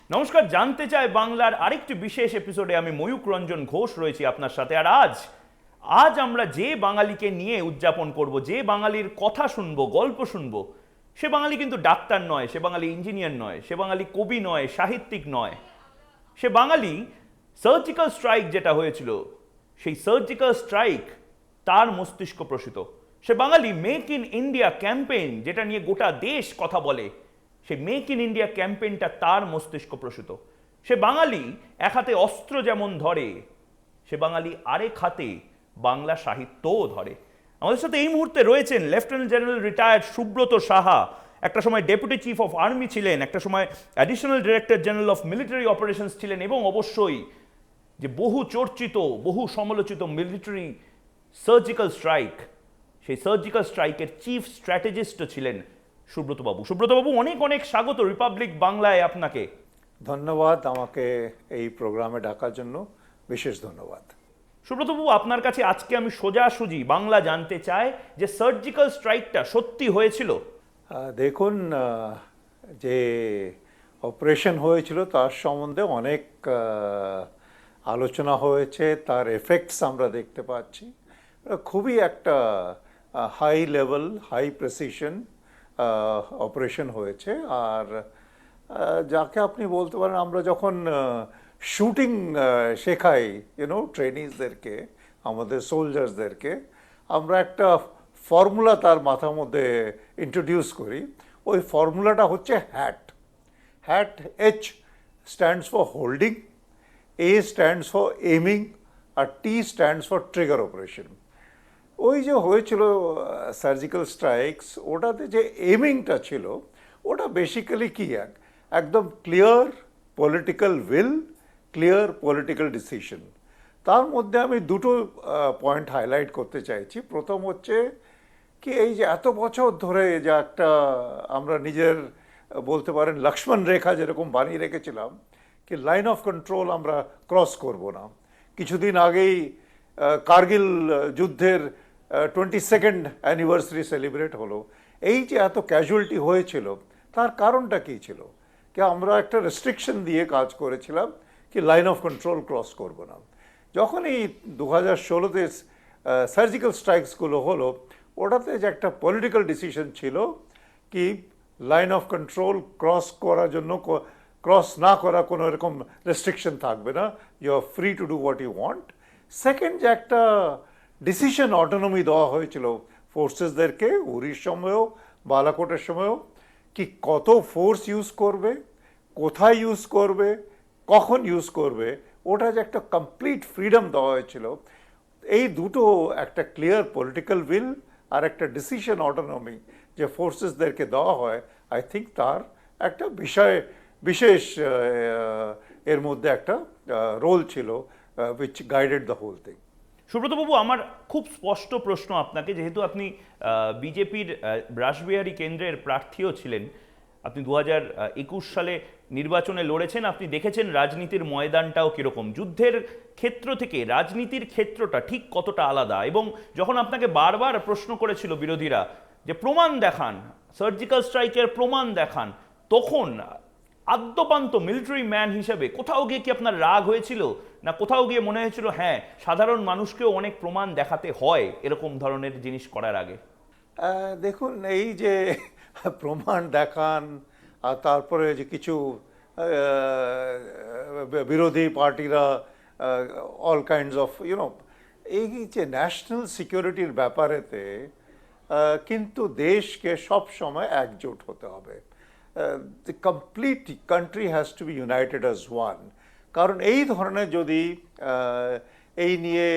নমস্কার, জানতে চাই বাংলার আরেকটি বিশেষ এপিসোডে আমি ময়ূক রঞ্জন ঘোষ রয়েছি আপনার সাথে। আর আজ আমরা যে বাঙালিকে নিয়ে উদযাপন করব, যে বাঙালির কথা শুনবো, গল্প শুনবো, সে বাঙালি কিন্তু ডাক্তার নয়, সে বাঙালি ইঞ্জিনিয়ার নয়, সে বাঙালি কবি নয়, সাহিত্যিক নয়, সে বাঙালি সার্জিক্যাল স্ট্রাইক যেটা হয়েছিল সেই সার্জিক্যাল স্ট্রাইক তার মস্তিষ্ক প্রসূত। সে বাঙালি মেক ইন ইন্ডিয়া ক্যাম্পেইন যেটা নিয়ে গোটা দেশ কথা বলে, সেই মেক ইন ইন্ডিয়া ক্যাম্পেইনটা তার মস্তিষ্ক প্রসূত। সে বাঙালি এক হাতে অস্ত্র যেমন ধরে, সে বাঙালি আরেক হাতে বাংলা সাহিত্যও ধরে। আমাদের সাথে এই মুহূর্তে রয়েছেন lieutenant general retired Subrata Saha. একটা সময় ডেপুটি চিফ অফ আর্মি ছিলেন, একটা সময় additional director general of military operations ছিলেন, এবং অবশ্যই যে বহু চর্চিত, বহু সমালোচিত মিলিটারি সার্জিক্যাল স্ট্রাইক, সেই সার্জিক্যাল স্ট্রাইকের চিফ স্ট্র্যাটেজিস্টও ছিলেন সুব্রতবাবু। সুব্রতবাবু, অনেক অনেক স্বাগত রিপাবলিক বাংলায় আপনাকে। ধন্যবাদ, আমাকে এই প্রোগ্রামে ডাকার জন্য বিশেষ ধন্যবাদ। সুব্রতবাবু, আপনার কাছে আজকে আমি সোজাসুজি বাংলা জানতে চাই যে সার্জিক্যাল স্ট্রাইকটা সত্যি হয়েছিল? দেখুন, যে অপারেশন হয়েছিল তার সম্বন্ধে অনেক আলোচনা হয়েছে, তার এফেক্টস আমরা দেখতে পাচ্ছি। খুবই একটা high level, high precision operation হয়েছে। আর যাকে আপনি বলতে পারেন, আমরা যখন শুটিং শেখাই ট্রেনিজদেরকে, আমাদের সোলজার্সদেরকে, আমরা একটা ফর্মুলা তার মাথার মধ্যে ইন্ট্রোডিউস করি। ওই ফর্মুলাটা হচ্ছে hat. H stands for holding, A stands for aiming, আর T stands for trigger operation. ওই যে হয়েছিল সার্জিক্যাল স্ট্রাইকস, ওটাতে যে এইমিংটা ছিল ওটা বেসিক্যালি কি, একদম clear political will, clear political decision. তার মধ্যে আমি দুটো পয়েন্ট হাইলাইট করতে চাইছি। প্রথম হচ্ছে কি, এই যে এত বছর ধরে যে একটা আমরা নিজের বলতে পারেন লক্ষ্মণ রেখা যেরকম বানিয়ে রেখেছিলাম, কি লাইন অফ কন্ট্রোল আমরা ক্রস করব না। কিছুদিন আগেই কার্গিল যুদ্ধের 22nd অ্যানিভার্সারি সেলিব্রেট হলো। এই যে এত ক্যাজুয়ালিটি হয়েছিল, তার কারণটা কী ছিল? কি আমরা একটা রেস্ট্রিকশন দিয়ে কাজ করেছিলাম কি লাইন অফ কন্ট্রোল ক্রস করব না। যখন এই 2016-তে সার্জিক্যাল স্ট্রাইকসগুলো হলো, ওটাতে যে একটা পলিটিক্যাল ডিসিশন ছিল কি লাইন অফ কন্ট্রোল ক্রস করার জন্য, ক্রস না করা কোনো এরকম রেস্ট্রিকশন থাকবে না, you are free to do what you want. Second, যে একটা ডিসিশন অটোনমি দেওয়া হয়েছিল ফোর্সেসদেরকে, উরির সময়ও বালাকোটের সময়ও, কি কত ফোর্স ইউজ করবে, কোথায় ইউজ করবে, কখন ইউজ করবে, ওটা যে একটা কমপ্লিট ফ্রিডম দেওয়া হয়েছিল। এই দুটো, একটা ক্লিয়ার পলিটিক্যাল উইল আর একটা ডিসিশন অটোনমি যে ফোর্সেসদেরকে দেওয়া হয়, আই থিঙ্ক তার একটা বিশেষ এর মধ্যে একটা রোল ছিল, which guided the whole thing. সুব্রতবাবু, আমার খুব স্পষ্ট প্রশ্ন আপনাকে, যেহেতু আপনি বিজেপির রাসবিহারী কেন্দ্রের প্রার্থীও ছিলেন, আপনি 2021 সালে নির্বাচনে লড়েছেন, আপনি দেখেছেন রাজনীতির ময়দানটাও কীরকম, যুদ্ধের ক্ষেত্র থেকে রাজনীতির ক্ষেত্রটা ঠিক কতটা আলাদা। এবং যখন আপনাকে বারবার প্রশ্ন করেছিল বিরোধীরা যে প্রমাণ দেখান, সার্জিক্যাল স্ট্রাইকের প্রমাণ দেখান, তখন আদ্যপান্ত মিলিটারি ম্যান হিসেবে কোথাও গিয়ে কি আপনার রাগ হয়েছিল, না কোথাও গিয়ে মনে হয়েছিল হ্যাঁ সাধারণ মানুষকেও অনেক প্রমাণ দেখাতে হয় এরকম ধরনের জিনিস করার আগে? দেখুন, এই যে প্রমাণ দেখান, আর তারপরে যে কিছু বিরোধী পার্টিরা অল কাইন্ডস অফ এই যে ন্যাশনাল সিকিউরিটির ব্যাপারেতে কিন্তু দেশকে সব সময় একজোট হতে হবে। The complete country has to be united as one. কারণ এই ধরনের যদি এই নিয়ে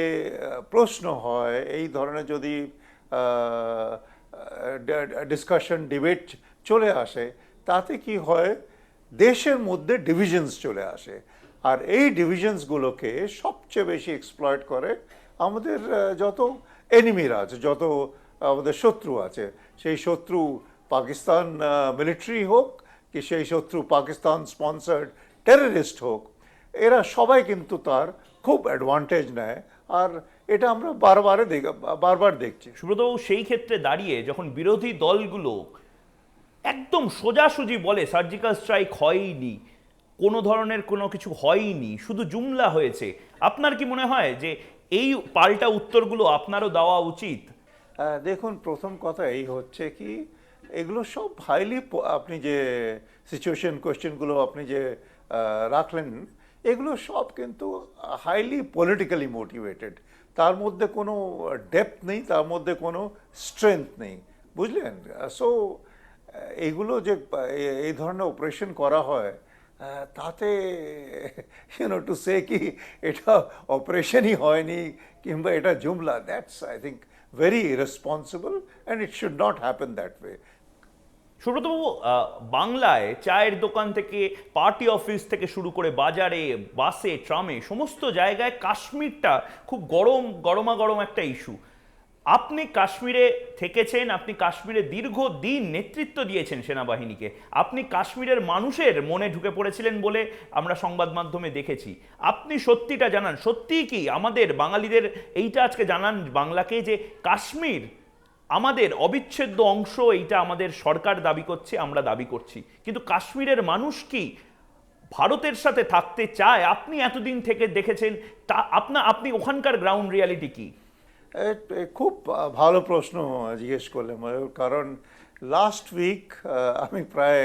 প্রশ্ন হয়, এই ধরনের যদি ডিসকাশন, ডিবেট চলে আসে, তাতে কি হয়, দেশের মধ্যে ডিভিশনস চলে আসে। আর এই ডিভিশনসগুলোকে সবচেয়ে বেশি এক্সপ্লয়েট করে আমাদের যত এনিমিরা আছে, যত আমাদের শত্রু আছে, সেই শত্রু পাকিস্তান মিলিটারি হোক, কি সেই শত্রু পাকিস্তান স্পন্সার্ড টেররিস্ট হোক, এরা সবাই কিন্তু তার খুব অ্যাডভান্টেজ নেয়। আর এটা আমরা বারবার দেখছি। সুব্রতবাবু, সেই ক্ষেত্রে দাঁড়িয়ে যখন বিরোধী দলগুলো একদম সোজাসুজি বলে সার্জিক্যাল স্ট্রাইক হয়নি, কোনো ধরনের কোনো কিছু হয়নি, শুধু জুমলা হয়েছে, আপনার কি মনে হয় যে এই পাল্টা উত্তরগুলো আপনারও দেওয়া উচিত? দেখুন, প্রথম কথা এই হচ্ছে কি, এগুলো সব হাইলি, আপনি যে সিচুয়েশন কোয়েশ্চেনগুলো আপনি যে রাখলেন, এগুলো সব কিন্তু হাইলি পলিটিক্যালি মোটিভেটেড। তার মধ্যে কোনো ডেপথ নেই, তার মধ্যে কোনো স্ট্রেংথ নেই, বুঝলেন? সো এগুলো যে এই ধরনের অপারেশন করা হয়, তাতে টু সে কি এটা অপারেশনই হয়নি কিংবা এটা জুমলা, that's I think very irresponsible and it should not happen that way. সুব্রতবাবু, বাংলায় চায়ের দোকান থেকে পার্টি অফিস থেকে শুরু করে বাজারে, বাসে, ট্রামে, সমস্ত জায়গায় কাশ্মীরটা খুব গরমাগরম একটা ইস্যু। আপনি কাশ্মীরে থেকেছেন, আপনি কাশ্মীরে দীর্ঘদিন নেতৃত্ব দিয়েছেন সেনাবাহিনীকে, আপনি কাশ্মীরের মানুষের মনে ঢুকে পড়েছিলেন বলে আমরা সংবাদ মাধ্যমে দেখেছি। আপনি সত্যিটা জানান, সত্যিই কি আমাদের বাঙালিদের এইটা আজকে জানান বাংলাকে যে কাশ্মীর আমাদের অবিচ্ছেদ্য অংশ, এইটা আমাদের সরকার দাবি করছে, আমরা দাবি করছি, কিন্তু কাশ্মীরের মানুষ কি ভারতের সাথে থাকতে চায়? আপনি এতদিন থেকে দেখেছেন, তা আপনি ওখানকার গ্রাউন্ড রিয়ালিটি কি? খুব ভালো প্রশ্ন জিজ্ঞেস করলে ময়ূর, কারণ লাস্ট উইক আমি প্রায়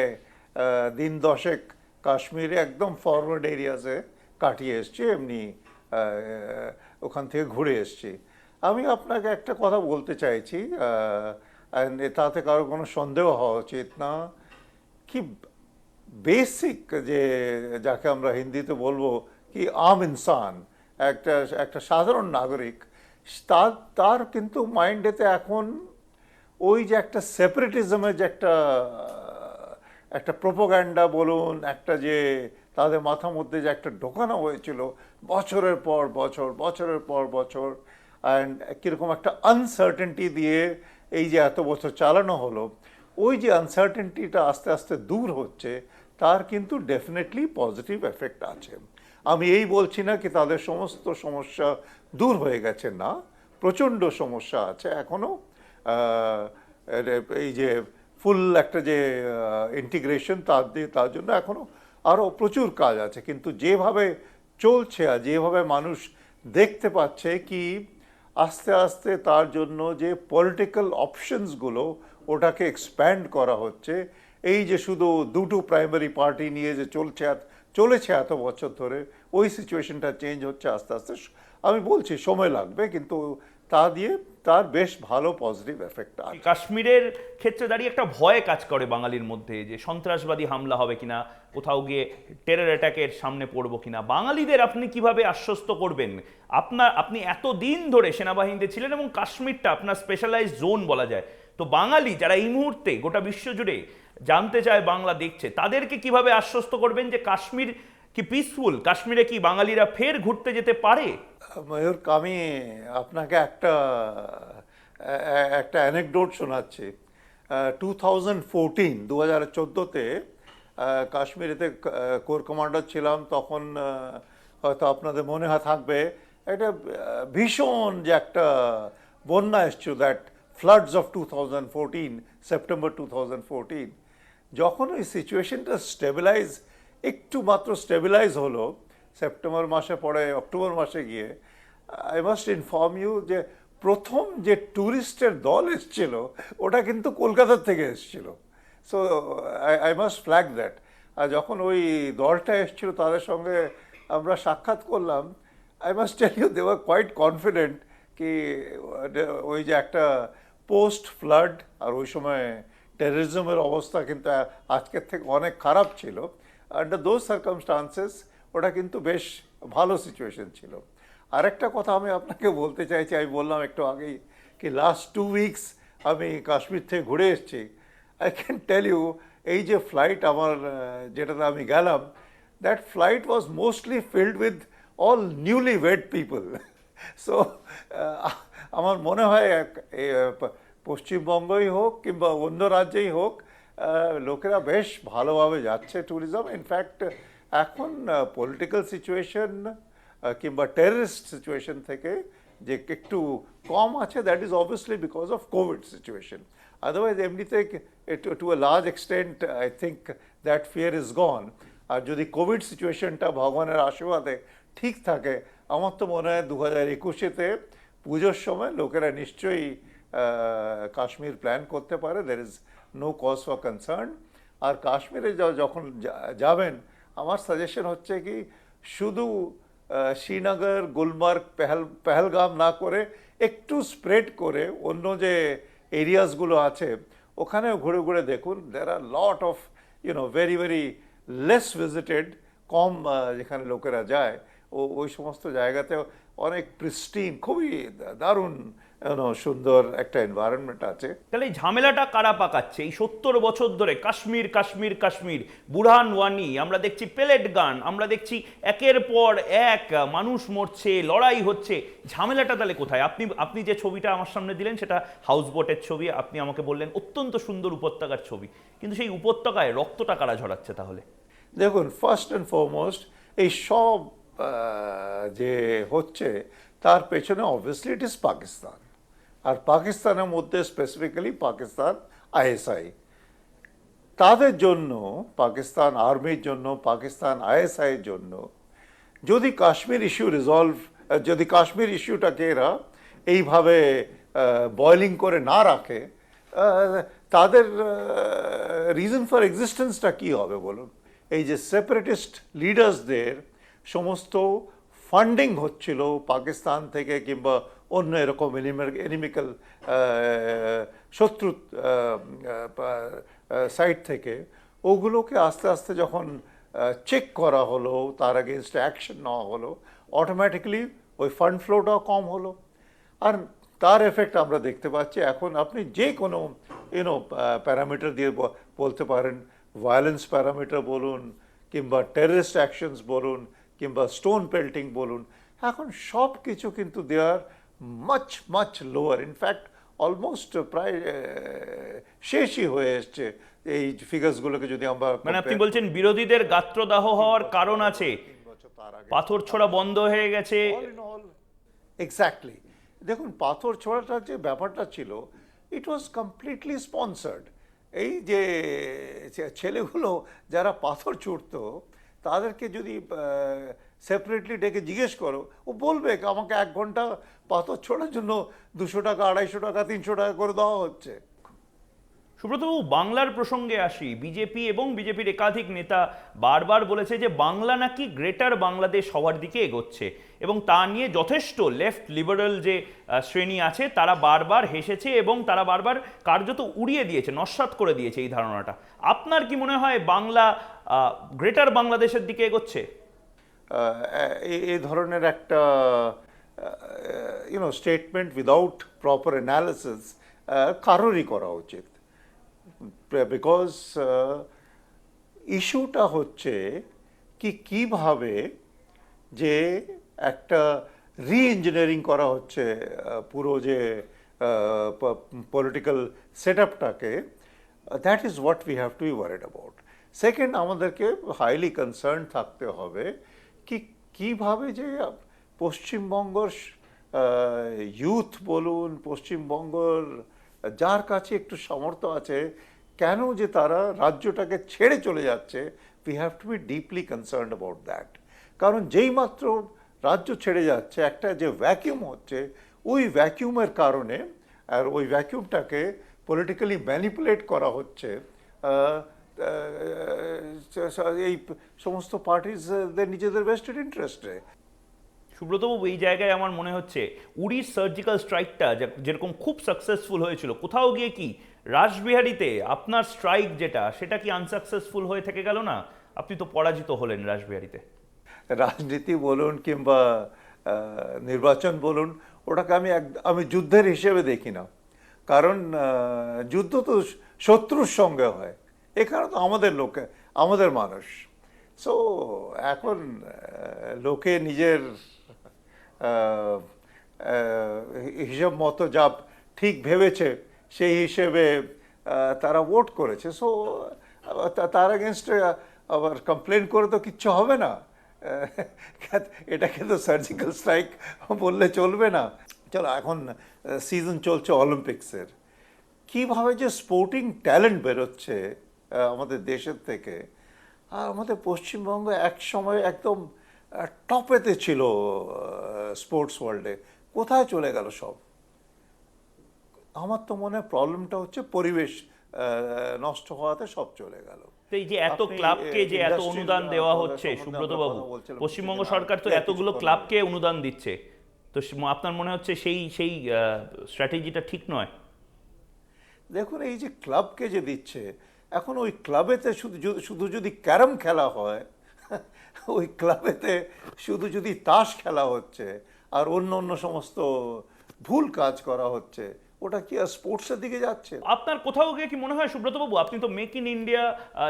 দিন দশেক কাশ্মীরে একদম ফরওয়ার্ড এরিয়াসে কাটিয়ে এসেছি, এমনি ওখান থেকে ঘুরে এসেছি। আমি আপনাকে একটা কথা বলতে চাইছি, তাতে কারো কোনো সন্দেহ হওয়া উচিত না, কি বেসিক যে যাকে আমরা হিন্দিতে বলবো কি আম ইনসান, একটা একটা সাধারণ নাগরিক, তার কিন্তু মাইন্ডেতে এখন ওই যে একটা সেপারেটিজমের যে একটা প্রোপাগান্ডা বলুন, একটা যে তাদের মাথার মধ্যে যে একটা ঢোকানো হয়েছিল বছরের পর বছর, বছরের পর বছর, অ্যান্ড কীরকম একটা আনসার্টেনটি দিয়ে এই যে এত বছর চালানো হলো, ওই যে আনসার্টেনটিটা আস্তে আস্তে দূর হচ্ছে, তার কিন্তু ডেফিনেটলি পজিটিভ এফেক্ট আছে। আমি এই বলছি না কি তাদের সমস্ত সমস্যা দূর হয়ে গেছে, না, প্রচণ্ড সমস্যা আছে এখনও। এই যে ফুল একটা যে ইন্টিগ্রেশন, তার জন্য এখনও আরও প্রচুর কাজ আছে, কিন্তু যেভাবে চলছে আর যেভাবে মানুষ দেখতে পাচ্ছে কি আস্তে আস্তে তার জন্য যে পলিটিক্যাল অপশনসগুলো ওটাকে এক্সপ্যান্ড করা হচ্ছে, এই যে শুধু দুটো প্রাইমারি পার্টি নিয়ে যে চলেছে এত বছর ধরে, ওই সিচুয়েশনটা চেঞ্জ হচ্ছে আস্তে আস্তে। আমি বলছি সময় লাগবে, কিন্তু তার বেশ ভালো পজিটিভ এফেক্ট আছে। কাশ্মীরের ক্ষেত্রে দাঁড়িয়ে একটা ভয় কাজ করে বাঙালির মধ্যে যে সন্ত্রাসবাদী হামলা হবে কিনা, কোথাও গিয়ে টেরর অ্যাটাকের সামনে পড়বো কিনা। বাঙালিদের আপনি কিভাবে আশ্বস্ত করবেন? আপনি এতদিন ধরে সেনাবাহিনীতে ছিলেন এবং কাশ্মীরটা আপনার স্পেশালাইজ জোন বলা যায়, তো বাঙালি যারা এই মুহূর্তে গোটা বিশ্ব জুড়ে জানতে চায়, বাংলা দেখছে, তাদেরকে কিভাবে আশ্বস্ত করবেন যে কাশ্মীর কি পিসফুল? কাশ্মীরে কি বাঙালিরা ফের ঘুরতে যেতে পারে? ময়ূর, আমি আপনাকে একটা অ্যানেকডোট শোনাচ্ছি। 2014 কাশ্মীরেতে কোর কমান্ডার ছিলাম তখন, হয়তো আপনাদের মনে থাকবে, একটা ভীষণ যে একটা বন্যা এসছিল, দ্যাট ফ্লাডস অফ 2014, সেপ্টেম্বর 2014। যখন ওই সিচুয়েশনটা একটু মাত্র স্টেবিলাইজ হলো সেপ্টেম্বর মাসে, পরে অক্টোবর মাসে গিয়ে, আই মাস্ট ইনফর্ম ইউ যে প্রথম যে ট্যুরিস্টের দল এসছিল ওটা কিন্তু কলকাতার থেকে এসছিল। So I must flag that. আর যখন ওই দলটা এসছিল তাদের সঙ্গে আমরা সাক্ষাৎ করলাম, I must tell you they were quite confident কি ওই যে একটা পোস্ট ফ্লাড, আর ওই সময় টেররিজমের অবস্থা কিন্তু আজকের থেকে অনেক খারাপ ছিল, আন্ডার দোজ সার্কামস্টান্সেস ওটা কিন্তু বেশ ভালো সিচুয়েশন ছিল। আরেকটা কথা আমি আপনাকে বলতে চাইছি, আমি বললাম একটু আগেই কি লাস্ট 2 উইকস আমি কাশ্মীর থেকে ঘুরে এসেছি। আই ক্যান টেল ইউ, এই যে ফ্লাইট আমার যেটাতে আমি গেলাম, that flight was mostly filled with all newly ওয়েড people. So আমার মনে হয় পশ্চিমবঙ্গই হোক কিংবা অন্য রাজ্যেই হোক, লোকেরা বেশ ভালোভাবে যাচ্ছে ট্যুরিজম। ইনফ্যাক্ট এখন পলিটিক্যাল সিচুয়েশন কিংবা টেররিস্ট সিচুয়েশন থেকে যে একটু কম আছে, that is obviously because of Covid situation. Otherwise এমনিতে to a large extent I think that fear is gone. আর যদি কোভিড সিচুয়েশনটা ভগবানের আশীর্বাদে ঠিক থাকে, আমার তো মনে হয় 2021-তে পুজোর সময় লোকেরা নিশ্চয়ই কাশ্মীর প্ল্যান করতে পারে। There is no cause for concern. আর কাশ্মীরে যখন যাবেন, আমার সাজেশন হচ্ছে কি, শুধু শ্রীনগর, গুলমার্গ, পেহেলগাম না করে একটু স্প্রেড করে অন্য যে এরিয়াসগুলো আছে ওখানেও ঘুরে ঘুরে দেখুন। There are lot of very very less visited, কম যেখানে লোকেরা যায়, ওই সমস্ত জায়গাতে অনেক প্রিস্টিন, খুবই দারুণ সুন্দর একটা এনভায়রনমেন্ট আছে। তাহলে এই ঝামেলাটা কারা পাকাচ্ছে? এই 70 বছর ধরে কাশ্মীর কাশ্মীর কাশ্মীর, বুরহান ওয়ানি, আমরা দেখছি পেলেট গান, আমরা দেখছি একের পর এক মানুষ মরছে, লড়াই হচ্ছে, ঝামেলাটা তাহলে কোথায়? আপনি যে ছবিটা আমার সামনে দিলেন সেটা হাউস বোটের ছবি, আপনি আমাকে বললেন অত্যন্ত সুন্দর উপত্যকার ছবি, কিন্তু সেই উপত্যকায় রক্তটা কারা ঝরাচ্ছে তাহলে? দেখুন, ফার্স্ট অ্যান্ড ফরমোস্ট এই সব যে হচ্ছে তার পেছনে অবভিয়াসলি ইট ইজ পাকিস্তান। আর পাকিস্তানের মধ্যে স্পেসিফিক্যালি পাকিস্তান আইএসআই, তাদের জন্য, পাকিস্তান আর্মির জন্য, পাকিস্তান আইএসআইয়ের জন্য, যদি কাশ্মীর ইস্যু যদি কাশ্মীর ইস্যুটাকে এরা এইভাবে বয়লিং করে না রাখে, তাদের রিজন ফর এক্সিস্টেন্সটা কী হবে বলুন? এই যে সেপারেটিস্ট লিডার্সদের সমস্ত ফান্ডিং হচ্ছিল পাকিস্তান থেকে কিংবা অন্য এরকম এনিমিক্যাল শত্রু সাইড থেকে, ওগুলোকে আস্তে আস্তে যখন চেক করা হলো, তার এগেনস্টে অ্যাকশন নেওয়া হলো, অটোমেটিক্যালি ওই ফান্ড ফ্লোটাও কম হলো। আর তার এফেক্ট আমরা দেখতে পাচ্ছি এখন। আপনি যে কোনো প্যারামিটার দিয়ে বলতে পারেন, ভায়োলেন্স প্যারামিটার বলুন, কিংবা টেররিস্ট অ্যাকশনস বলুন, কিংবা স্টোন পেল্টিং বলুন, এখন সব কিছু কিন্তু they are much much lower. In fact almost প্রায় শেষই হয়ে এসছে এই ফিগার্সগুলোকে যদি আমরা। মানে আপনি বলছেন বিরোধীদের গাত্রদাহ হওয়ার কারণ আছে, পাথর ছোড়া বন্ধ হয়ে গেছে। এক্স্যাক্টলি। দেখুন, পাথর ছোড়াটার যে ব্যাপারটা ছিল, ইট ওয়াজ কমপ্লিটলি স্পন্সার্ড। এই যে ছেলেগুলো যারা পাথর ছুটতো, তাদেরকে যদি সেপারেটলি ডেকে জিজ্ঞেস করো, ও বলবে আমাকে 1 ঘন্টা পাথর ছোড়ার জন্য 200 টাকা, 250 টাকা, 300 টাকা করে দেওয়া হচ্ছে। সুব্রতবাবু, বাংলার প্রসঙ্গে আসি। বিজেপি এবং বিজেপির একাধিক নেতা বারবার বলেছে যে বাংলা নাকি গ্রেটার বাংলাদেশ হওয়ার দিকে এগোচ্ছে, এবং তা নিয়ে যথেষ্ট লেফট লিবারেল যে শ্রেণী আছে তারা বারবার হেসেছে এবং তারা বারবার কার্যত উড়িয়ে দিয়েছে, নস্যাৎ করে দিয়েছে এই ধারণাটা। আপনার কি মনে হয় বাংলা গ্রেটার বাংলাদেশের দিকে এগোচ্ছে? এই ধরনের একটা স্টেটমেন্ট উইদাউট প্রপার অ্যানালিসিস কারোরই করা উচিত। বিকজ ইস্যুটা হচ্ছে কি, কিভাবে যে একটা রি-ইঞ্জিনিয়ারিং করা হচ্ছে পুরো যে পলিটিক্যাল সেট আপটাকে, that is what we have to be worried about. Second, আমাদেরকে হাইলি কনসার্ন থাকতে হবে কি কিভাবে যে পশ্চিমবঙ্গর ইউথ বলুন, পশ্চিমবঙ্গর যার কাছে একটু সামর্থ্য আছে, কেন যে তারা রাজ্যটাকে ছেড়ে চলে যাচ্ছে। We have to be deeply concerned about that. কারণ যেই মাত্র রাজ্য ছেড়ে যাচ্ছে, একটা যে ভ্যাকিউম হচ্ছে, ওই ভ্যাকিউমের কারণে, আর ওই ভ্যাকিউমটাকে পলিটিক্যালি ম্যানিপুলেট করা হচ্ছে এই সমস্ত পার্টিজদের নিজেদের ভেস্টেড ইন্টারেস্টে। সুব্রতবাবু, এই জায়গায় আমার মনে হচ্ছে উড়ির সার্জিক্যাল স্ট্রাইকটা যেরকম খুব সাকসেসফুল হয়েছিল, কোথাও গিয়ে কি রাসবিহারীতে আপনার স্ট্রাইক যেটা, সেটা কি আনসাকসেসফুল হয়ে থেকে গেল না? আপনি তো পরাজিত হলেন রাসবিহারীতে। রাজনীতি বলুন কিংবা নির্বাচন বলুন, ওটাকে আমি যুদ্ধের হিসেবে দেখি না। কারণ যুদ্ধ তো শত্রুর সঙ্গে হয়, এখানে তো আমাদের মানুষ। সো এখন লোকে নিজের হিসাব মতো যা ঠিক ভেবেছে সেই হিসেবে তারা ভোট করেছে। সো তার এগেনস্টে আবার কমপ্লেন করে তো কিচ্ছু হবে না। এটাকে তো সার্জিক্যাল স্ট্রাইক বললে চলবে না। চলো, এখন সিজন চলছে অলিম্পিক্সের, কিভাবে যে স্পোর্টিং ট্যালেন্ট বেরোচ্ছে আমাদের দেশের থেকে, আর আমাদের পশ্চিমবঙ্গ এক সময় একদম টপেতে ছিল স্পোর্টস ওয়ার্ল্ডে। কোথায় চলে গেল সব? আমার তো মনে হয় প্রবলেমটা হচ্ছে পরিবেশ নষ্ট হওয়াতে সব চলে গেল। তো এই যে এত আপনি, ক্লাবকে যে এত ইন্ডাস্ট্রির অনুদান দেওয়া হচ্ছে সম্বন্ধে সুব্রত আমরা বাবু, কথা বলছিলাম পশ্চিমবঙ্গ কিছুদিন সরকার তো আগে, এতগুলো কিছুক্ষণ ক্লাবকে অনুদান দিচ্ছে, তো আপনার মনে হচ্ছে সেই সেই স্ট্র্যাটেজিটা ঠিক নয়? দেখুন, এই যে ক্লাবকে যে দিচ্ছে, এখন ওই ক্লাবেতে শুধু শুধু যদি ক্যারাম খেলা হয়, ওই ক্লাবেতে শুধু যদি তাস খেলা হচ্ছে আর অন্য অন্য সমস্ত ভুল কাজ করা হচ্ছে, ওটা কি আর স্পোর্টসের দিকে যাচ্ছে? আপনার কোথাও গিয়ে কি মনে হয় সুব্রতবাবু, আপনি তো মেক ইন ইন্ডিয়া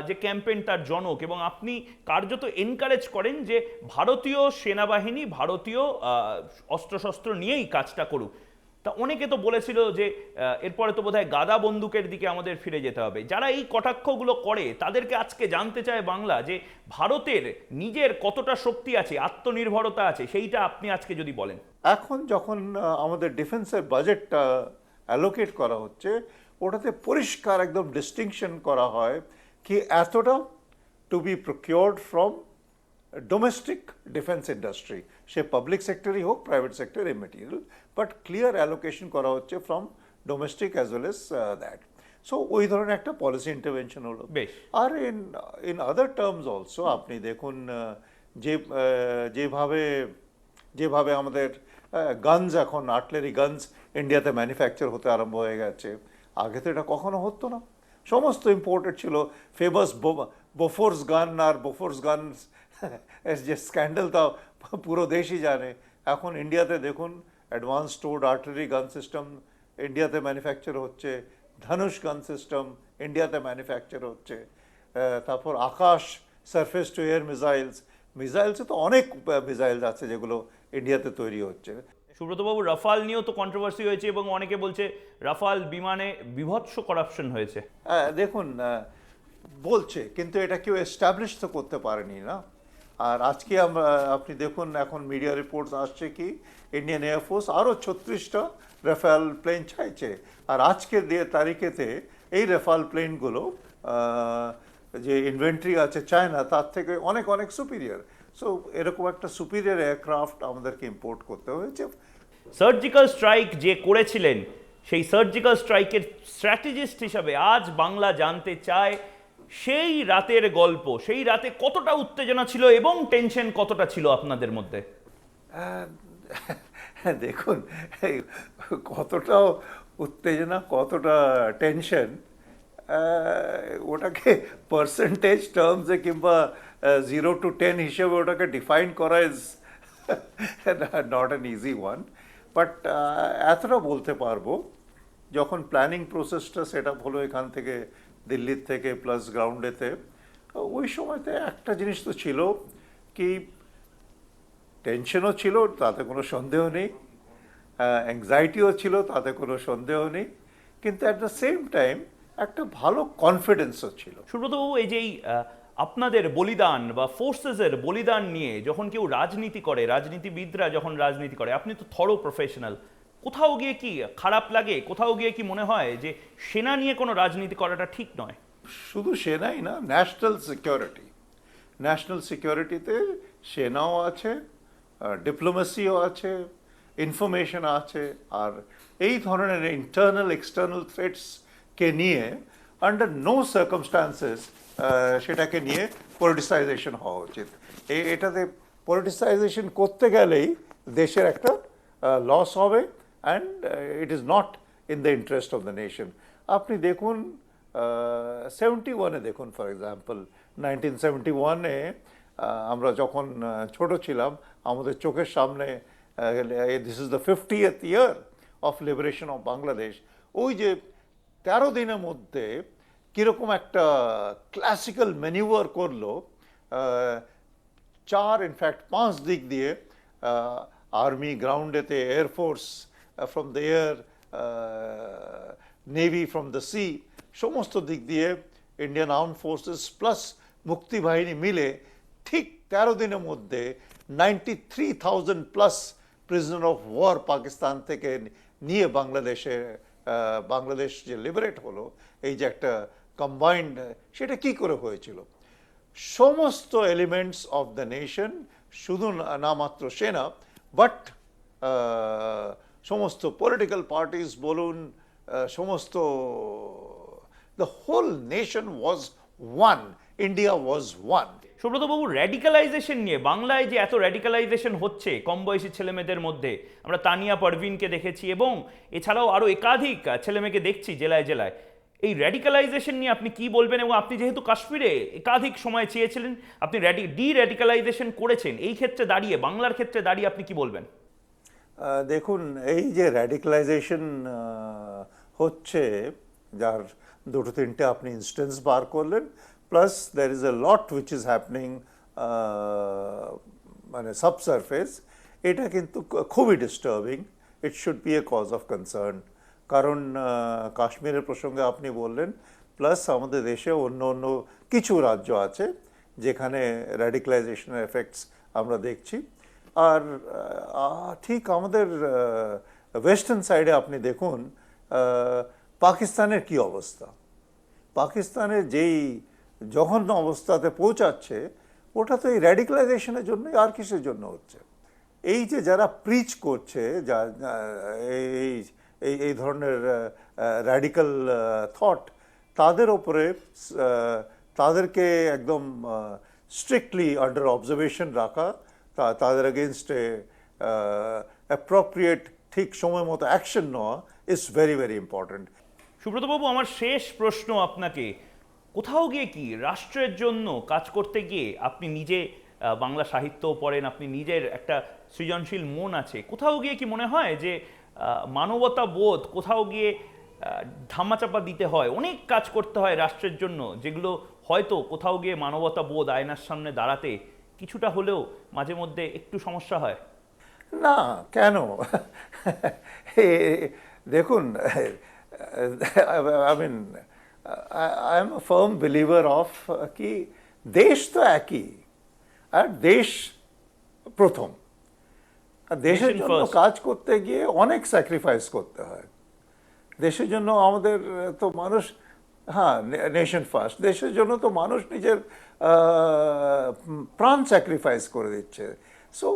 যে ক্যাম্পেইন তার জনক, এবং আপনি কার্যত এনকারেজ করেন যে ভারতীয় সেনাবাহিনী ভারতীয় অস্ত্রশস্ত্র নিয়েই কাজটা করুক, তা অনেকে তো বলেছিল যে এরপরে তো বোধহয় গাদা বন্দুকের দিকে আমাদের ফিরে যেতে হবে। যারা এই কটাক্ষগুলো করে তাদেরকে আজকে জানতে চায় বাংলা যে ভারতের নিজের কতটা শক্তি আছে, আত্মনির্ভরতা আছে, সেইটা আপনি আজকে যদি বলেন। এখন যখন আমাদের ডিফেন্সের বাজেটটা অ্যালোকেট করা হচ্ছে, ওটাতে পরিষ্কার একদম ডিস্টিংশন করা হয় কি এতটা to be procured from domestic defence industry, সে পাবলিক সেক্টরই হোক প্রাইভেট সেক্টর এই মেটেরিয়াল, বাট ক্লিয়ার অ্যালোকেশন করা হচ্ছে from domestic as well as that. So ওই ধরনের একটা পলিসি ইন্টারভেনশন হলো। বেশ। আর ইন আদার টার্মস অলসো আপনি দেখুন, যে যেভাবে যেভাবে আমাদের গানস, এখন আর্টিলারি গানস ইন্ডিয়াতে ম্যানুফ্যাকচার হতে আরম্ভ হয়ে গেছে, আগে তো এটা কখনো হতো না, সমস্ত ইম্পোর্টেড ছিল। ফেমাস বোফোর্স গান, আর বোফোর্স গান এর যে স্ক্যান্ডেল তা পুরো দেশই জানে। এখন ইন্ডিয়াতে দেখুন অ্যাডভান্স টোড আর্টিলারি গান সিস্টেম ইন্ডিয়াতে ম্যানুফ্যাকচার হচ্ছে, ধনুষ গান সিস্টেম ইন্ডিয়াতে ম্যানুফ্যাকচার হচ্ছে, তারপর আকাশ সারফেস টু এয়ার মিসাইলস, মিসাইলসে তো অনেক মিসাইলস আছে যেগুলো ইন্ডিয়াতে তৈরি হচ্ছে। সুব্রতবাবু, রাফাল নিয়েও তো কন্ট্রোভার্সি হয়েছে এবং অনেকে বলছে রাফাল বিমানে বিভৎস করাপশন হয়েছে। দেখুন, বলছে, কিন্তু এটা কেউ এস্টাবলিশ তো করতে পারেনি না। আর আজকে আমরা, আপনি দেখুন এখন মিডিয়া রিপোর্টস আসছে কি ইন্ডিয়ান এয়ারফোর্স আরও 36টা রাফাল প্লেন চাইছে, আর আজকের তারিখেতে এই রাফাল প্লেনগুলো যে ইনভেন্টরি আছে চায়না তার থেকে অনেক অনেক সুপিরিয়র। সো এরকম একটা সুপিরিয়র এয়ারক্রাফট আমাদেরকে ইম্পোর্ট করতে হয়েছে। সার্জিক্যাল স্ট্রাইক যে করেছিলেন, সেই সার্জিক্যাল স্ট্রাইকের স্ট্র্যাটেজিস্ট হিসাবে আজ বাংলা জানতে চায় সেই রাতের গল্প, সেই রাতে কতটা উত্তেজনা ছিল এবং টেনশন কতটা ছিল আপনাদের মধ্যে। দেখুন, কতটা উত্তেজনা কতটা টেনশন, ওটাকে পার্সেন্টেজ টার্মসে কিংবা 0 to 10 হিসেবে ওটাকে ডিফাইন করা is not an easy one. But এতটা বলতে পারবো, যখন প্ল্যানিং প্রসেসটা সেট আপ হলো এখান থেকে দিল্লির থেকে প্লাস গ্রাউন্ডেতে, ওই সময়তে একটা জিনিস তো ছিল কি, টেনশনও ছিল তাতে কোনো সন্দেহ নেই, অ্যাংজাইটিও ছিল তাতে কোনো সন্দেহ নেই, কিন্তু অ্যাট দ্য সেম টাইম একটা ভালো কনফিডেন্সও ছিল। সুব্রতবাবু, এই যে আপনাদের বলিদান বা ফোর্সেসের বলিদান নিয়ে যখন কেউ রাজনীতি করে, রাজনীতিবিদরা যখন রাজনীতি করে, আপনি তো থরো প্রফেশনাল, কোথাও গিয়ে কি খারাপ লাগে, কোথাও গিয়ে কি মনে হয় যে সেনা নিয়ে কোনো রাজনীতি করাটা ঠিক নয়? শুধু সেনাই না, ন্যাশনাল সিকিউরিটি, ন্যাশনাল সিকিউরিটিতে সেনাও আছে, ডিপ্লোমেসিও আছে, ইনফরমেশন আছে, আর এই ধরনের ইন্টারনাল এক্সটার্নাল থ্রেটসকে নিয়ে আন্ডার নো সার্কামস্টান্সেস সেটাকে নিয়ে পলিটিসাইজেশন হওয়া উচিত। এটাতে পলিটিসাইজেশন করতে গেলেই দেশের একটা লস হবে, and it is not in the interest of the nation. আপনি দেখুন 71-এ দেখুন, ফর এক্সাম্পল 1971-এ আমরা যখন ছোট ছিলাম, আমাদের চোখের সামনে this is the 50th year of liberation of Bangladesh, ওই যে 13 দিনের মধ্যে কীরকম একটা ক্লাসিক্যাল ম্যানিউভার করলো, 5 দিক দিয়ে, আর্মি গ্রাউন্ডেতে, air force from the air, navy from the sea, সমস্ত দিক দিয়ে ইন্ডিয়ান আর্ম ফোর্সেস প্লাস মুক্তি বাহিনী মিলে ঠিক 13 দিনের মধ্যে 93,000 plus prisoner of war Pakistan থেকে নিয়ে বাংলাদেশ যে লিবারেট হলো, এই যে একটা কম্বাইন্ড, সেটা কি করে হয়েছিল? সমস্ত এলিমেন্টস অফ দ্য নেশন, শুধু না মাত্র সেনা, বাট সমস্ত পলিটিক্যাল পার্টিস বলুন, সমস্ত the whole nation was one, India was one. সুব্রতবাবু, র্যাডিক্যালাইজেশন নিয়ে বাংলায় যে এত র্যাডিক্যালাইজেশন হচ্ছে কম বয়সী ছেলেমেয়েদের মধ্যে, আমরা তানিয়া পারভিনকে দেখেছি এবং এছাড়াও আরও একাধিক ছেলেমেয়েকে দেখছি জেলায় জেলায়, এই র্যাডিক্যালাইজেশন নিয়ে আপনি কি বলবেন? এবং আপনি যেহেতু কাশ্মীরে একাধিক সময় চেয়েছিলেন, আপনি ডি র্যাডিক্যালাইজেশন করেছেন, এই ক্ষেত্রে দাঁড়িয়ে, বাংলার ক্ষেত্রে দাঁড়িয়ে আপনি কি বলবেন? দেখুন, এই যে র্যাডিক্যালাইজেশন হচ্ছে, যার দুটো তিনটে আপনি ইনস্টেন্স বার করলেন, plus there is a lot which is happening মানে সাবসারফেস, এটা কিন্তু খুবই disturbing. It should be a cause of concern. কারণ কাশ্মীরের প্রসঙ্গে আপনি বললেন, প্লাস আমাদের দেশে অন্য অন্য কিছু রাজ্য আছে যেখানে র্যাডিক্যালাইজেশনের এফেক্টস আমরা দেখছি। আর ঠিক আমাদের ওয়েস্টার্ন সাইডে আপনি দেখুন পাকিস্তানের কি অবস্থা। পাকিস্তানের যেই জঘন্য অবস্থাতে পৌঁছাচ্ছে, ওটা তো এই র্যাডিক্যালাইজেশনের জন্যই, আর কিসের জন্য হচ্ছে? এই যে যারা প্রিচ করছে, যা এই এই এই ধরনের র্যাডিক্যাল থট, তাদের ওপরে তাদেরকে একদম স্ট্রিক্টলি আন্ডার অবজারভেশন রাখা, তাদের এগেনস্টে অ্যাপ্রোপ্রিয়েট ঠিক সময় মতো অ্যাকশন নেওয়া ইজ ভেরি ভেরি ইম্পর্ট্যান্ট। সুব্রতবাবু, আমার শেষ প্রশ্ন আপনাকে, কোথাও গিয়ে কি রাষ্ট্রের জন্য কাজ করতে গিয়ে, আপনি নিজে বাংলা সাহিত্যও পড়েন, আপনি নিজের একটা সৃজনশীল মন আছে, কোথাও গিয়ে কি মনে হয় যে মানবতা বোধ কোথাও গিয়ে ধামাচাপা দিতে হয়, অনেক কাজ করতে হয় রাষ্ট্রের জন্য, যেগুলো হয়তো কোথাও গিয়ে মানবতা বোধ আয়নার সামনে দাঁড়াতে কিছুটা হলেও মাঝে মধ্যে একটু সমস্যা হয়? না, কেন? দেখুন, I mean I am a firm believer of কি দেশ তো একই, আর দেশ প্রথম। আর দেশের Nation জন্য first. কাজ করতে গিয়ে অনেক স্যাক্রিফাইস করতে হয়। দেশের জন্য আমাদের তো মানুষ, হ্যাঁ, নেশন ফার্স্ট, দেশের জন্য তো মানুষ নিজের প্রাণ স্যাক্রিফাইস করে দিচ্ছে। সো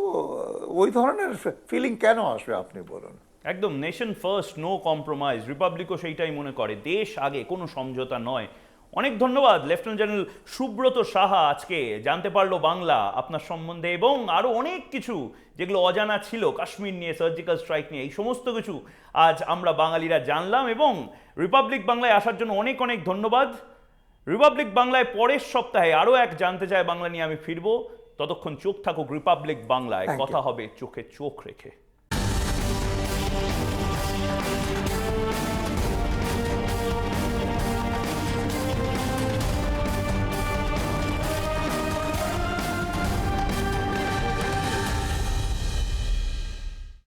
ওই ধরনের ফিলিং কেন আসবে আপনি বলুন? একদম, নেশন ফার্স্ট, নো কম্প্রোমাইজ। রিপাবলিকও সেইটাই মনে করে, দেশ আগে, কোনো সমঝোতা নয়। অনেক ধন্যবাদ লেফটেন্যান্ট জেনারেল সুব্রত সাহা, আজকে জানতে পারলো বাংলা আপনার সম্বন্ধে এবং আরও অনেক কিছু যেগুলো অজানা ছিল কাশ্মীর নিয়ে, সার্জিক্যাল স্ট্রাইক নিয়ে, এই সমস্ত কিছু আজ আমরা বাঙালিরা জানলাম। এবং রিপাবলিক বাংলায় আসার জন্য অনেক অনেক ধন্যবাদ। রিপাবলিক বাংলায় পরের সপ্তাহে আরও এক জানতে চায় বাংলা নিয়ে আমি ফিরবো। ততক্ষণ চোখ থাকুক রিপাবলিক বাংলায়, Thank you. কথা হবে চোখে চোখ রেখে।